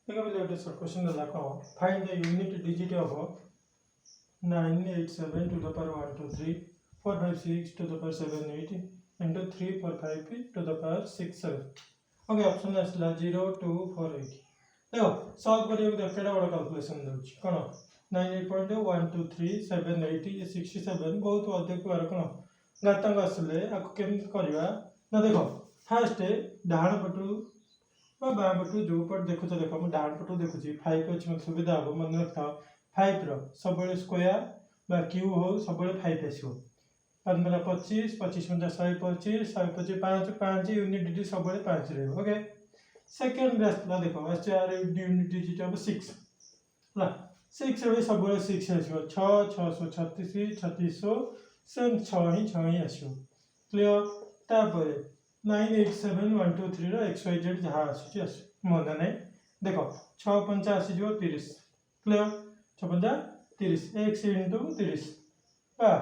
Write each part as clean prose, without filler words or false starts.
देखो पहले गोटे शॉर्ट क्वेश्चन देला कौन find the unit digit of 987 to the power 123 456 to the power 78 into 345 to the power 67 okay option आसला 0 2 4 8 देखो सॉल्व करियो देखो केडा बड़ कैलकुलेशन दोछि कोन 98.123 780 67 बहुत अधिक बार कोन घातांक आसले आको केम करबा ना देखो फर्स्ट डाहाण पटु बाँ पटू जो पट देखुच देख मुझे डाण पटू देखुची 5 अच्छी मत सुविधा हम मन रखा 5 सब स्क्वायर बा क्यू हो सब 5 आसो 5 बेला 25 25 पंजा 125 125 5 5 यूनिट डिजिट सब 5 रहे ओके सेकेंड आसला देख आर यूनिट डिजिट हम 6 है 6 सब 6 आसो 6 636 3600 सेम 6 ही आसो क्लियर तापर 987 123 XYZ जहाँ आसूँ मन ना देख 6 5 आसीज 30 क्लियर 6 5 30 x इंटू 30 बा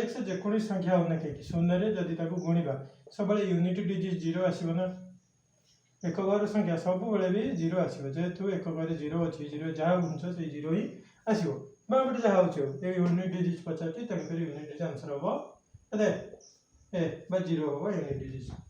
x जेको संख्या होना कहीं शून्य जदि गुणा सब यूनिट डिजिट 0 आसो ना एक घर संख्या सब भी 0 आसो जेहेतु एक घर 0 अच्छी 0 जहाँ गुणुच से 0 ही आसो बापटे जहाँ हो यूनिट डिजिट पचार तेणुक यूनिट डिजिट आंसर हम ए 0 हम यूनिट डिजिट